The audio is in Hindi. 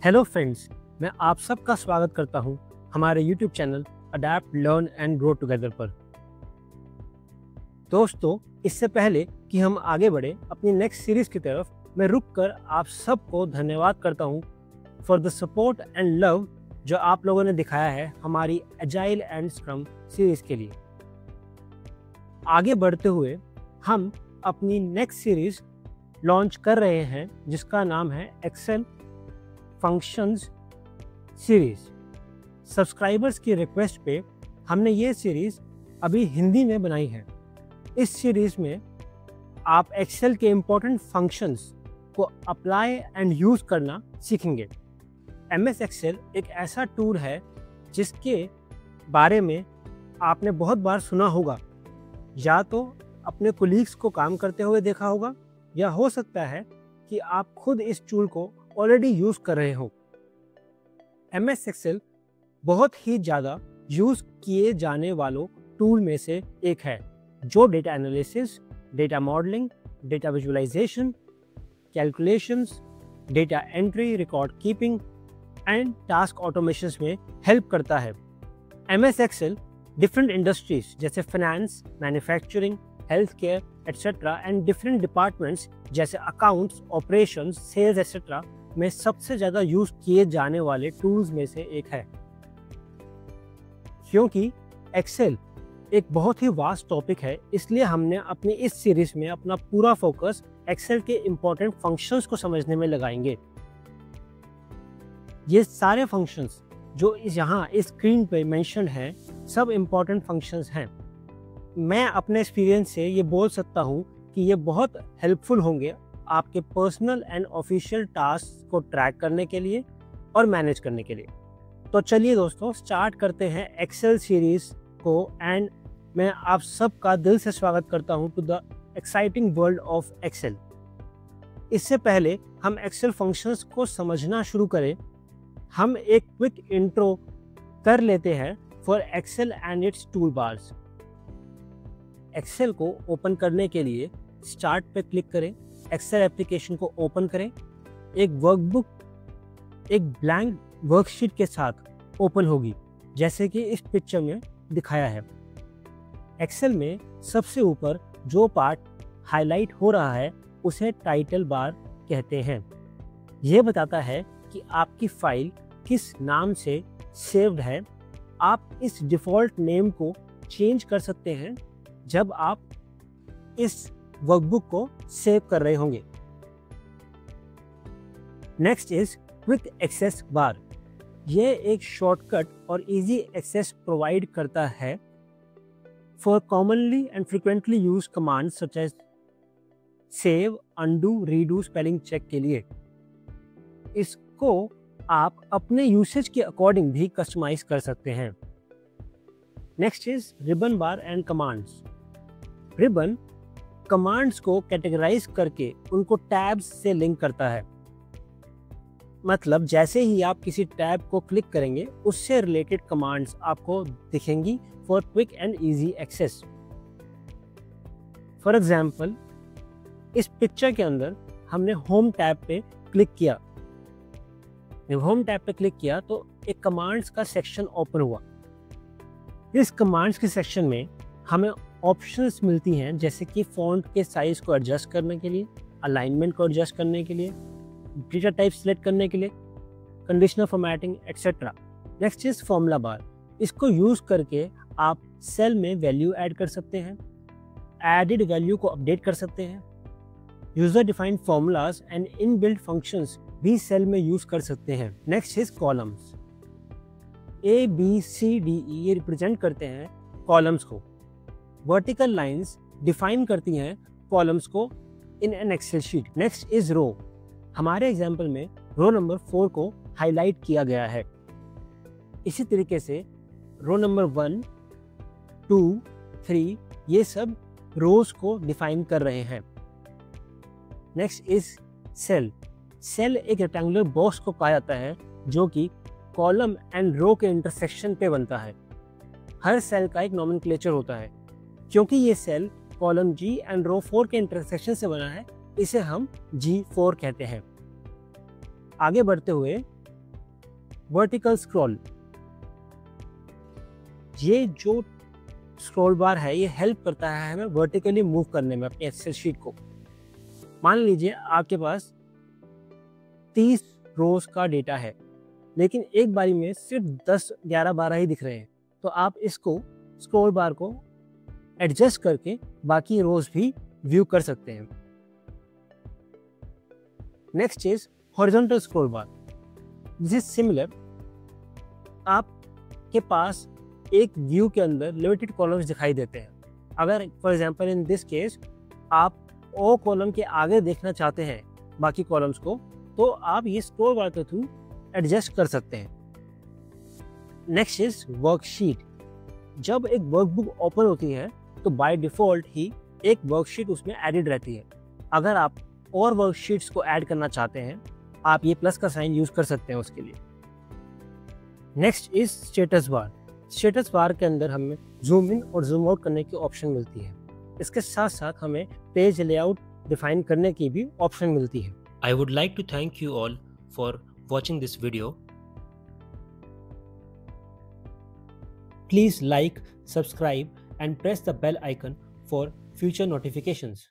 हेलो फ्रेंड्स, मैं आप सबका स्वागत करता हूं हमारे YouTube channel adapt learn and grow together पर। दोस्तों, इससे पहले कि हम आगे बढ़े अपनी नेक्स्ट सीरीज की तरफ, मैं रुककर आप सबको धन्यवाद करता हूं for the support and love जो आप लोगों ने दिखाया है हमारी एजाइल एंड स्क्रम सीरीज के लिए। आगे बढ़ते हुए हम अपनी नेक्स्ट सीरीज लॉन्च कर रहे हैं जिसका नाम है एक्सेल फंक्शंस सीरीज। सब्सक्राइबर्स की रिक्वेस्ट पे हमने ये सीरीज अभी हिंदी में बनाई है। इस सीरीज में आप एक्सेल के इम्पोर्टेंट फंक्शंस को अप्लाई एंड यूज़ करना सीखेंगे। MS एक्सेल एक ऐसा टूल है जिसके बारे में आपने बहुत बार सुना होगा, या तो अपने कोलीग्स को काम करते हुए देखा होगा, या हो सकता है कि आप खुद इस टूल को ऑलरेडी यूज़ कर रहे हो। MS एक्सेल बहुत ही ज़्यादा यूज़ किए जाने वालों टूल में से एक है जो data analysis, data modelling, data visualisation, calculations, data entry, record keeping and task automations में हेल्प करता है। MS एक्सेल डिफरेंट इंडस्ट्रीज जैसे finance, manufacturing, health care etcetera and different departments जैसे अकाउंट्स, ऑपरेशंस, सेल्स एट्सेट्रा में सबसे ज़्यादा यूज़ किए जाने वाले टूल्स में से एक है। क्योंकि एक्सेल एक बहुत ही वास्ट टॉपिक है, इसलिए हमने अपनी इस सीरीज में अपना पूरा फोकस एक्सेल के इम्पोर्टेंट फंक्शंस को समझने में लगाएंगे। ये सारे फंक्शंस जो यहाँ इस स्क्रीन पे मेंशन हैं, सब इम्पोर्टेंट फंक्शंस हैं। मैं अपने एक्सपीरियंस से ये बोल सकता हूँ कि ये बहुत हेल्पफुल होंगे आपके पर्सनल एंड ऑफिशियल टास्क को ट्रैक करने के लिए और मैनेज करने के लिए। तो चलिए दोस्तों, स्टार्ट करते हैं एक्सेल सीरीज को। एंड मैं आप सबका दिल से स्वागत करता हूं to the exciting world of Excel. इससे पहले हम एक्सेल फंक्शंस को समझना शुरू करें, हम एक क्विक इंट्रो कर लेते हैं for Excel and its tool bars. Excel को ओपन करने के लिए स्टार्ट पे क्लिक करें, एक्सेल एप्लीकेशन को ओपन करें। एक वर्कबुक एक ब्लैंक वर्कशीट के साथ ओपन होगी, जैसे कि इस पिक्चर में दिखाया है। एक्सेल में सबसे ऊपर जो पार्ट हाईलाइट हो रहा है उसे टाइटल बार कहते हैं। यह बताता है कि आपकी फाइल किस नाम से सेव्ड है। आप इस डिफ़ॉल्ट नेम को चेंज कर सकते हैं जब आप इस वर्कबुक को सेव कर रहे होंगे। Next is quick access bar. यह एक शॉर्टकट और इजी एक्सेस प्रोवाइड करता है for commonly and frequently use commands such as save, undo, redo, spelling check के लिए। इसको आप अपने यूसेज के अकॉर्डिंग भी कस्टमाइज कर सकते हैं। Next is ribbon bar and commands. Ribbon commands को कैटेगराइज करके उनको टैब्स से लिंक करता है। मतलब जैसे ही आप किसी टैब को क्लिक करेंगे उससे रिलेटेड कमांड्स आपको दिखेंगी for quick and easy access. For example, इस पिक्चर के अंदर हमने होम टैब पे क्लिक किया। जब होम टैब पे क्लिक किया तो एक कमांड्स का सेक्शन ओपन हुआ। इस कमांड्स के सेक्शन में हमें ऑप्शंस मिलती हैं, जैसे कि फ़ॉन्ट के साइज को एडजस्ट करने के लिए, अलाइनमेंट को एडजस्ट करने के लिए, डेटा टाइप सेलेक्ट करने के लिए, conditional formatting etcetera. Next is formula bar. इसको यूज़ करके आप सेल में वैल्यू ऐड कर सकते हैं, एडिड वैल्यू को अपडेट कर सकते हैं, user defined formulas and inbuilt functions भी सेल में यूज़ कर सकते हैं। Next is columns. ABCDE ये रिप्रेजेंट करते हैं कॉलम्स को। वर्टिकल लाइंस डिफाइन करती हैं कॉलम्स को in an excel sheet. Next is row. हमारे एग्जाम्पल में रो नंबर 4 को हाईलाइट किया गया है। इसी तरीके से रो नंबर 1, 2, 3 ये सब रोज को डिफाइन कर रहे हैं। Next is cell. सेल एक रेक्टेंगुलर बॉक्स को कहा जाता है जो कि कॉलम एंड रो के इंटरसेक्शन पे बनता है। हर सेल का एक नोमेनक्लेचर होता है। क्योंकि ये सेल कॉलम G एंड रो 4 के इंटरसेक्शन से बना है, इसे हम G4 कहते हैं। आगे बढ़ते हुए वर्टिकल स्क्रॉल, ये जो स्क्रॉल बार है ये हेल्प करता है हमें वर्टिकली मूव करने में अपनी एक्सेल शीट को। मान लीजिए आपके पास 30 रोज का डेटा है, लेकिन एक बारी में सिर्फ 10, 11, 12 ही दिख रहे हैं, तो आप इसको स्क्रॉल बार को एडजस्ट करके बाकी रोज भी व्यू कर सकते हैं। Next is horizontal scroll bar. This is similar. आपके पास एक व्यू के अंदर लिमिटेड कॉलम्स दिखाई देते हैं। अगर for example in this case आप ओ कॉलम के आगे देखना चाहते हैं बाकी कॉलम्स को, तो आप ये स्क्रॉल बार के थ्रू एडजस्ट कर सकते हैं। Next is worksheet. जब एक वर्कबुक ओपन होती है तो बाय डिफॉल्ट ही एक वर्कशीट उसमें एडेड रहती है। अगर आप और वर्कशीट्स को ऐड करना चाहते हैं, आप ये प्लस का साइन यूज कर सकते हैं उसके लिए। Next is status bar. Status bar के अंदर हमें जूम इन और जूम आउट करने की ऑप्शन मिलती है। इसके साथ साथ हमें पेज लेआउट डिफाइन करने की भी ऑप्शन मिलती है। I would like to thank you all for watching this video. Please like, subscribe and press the bell icon for future notifications.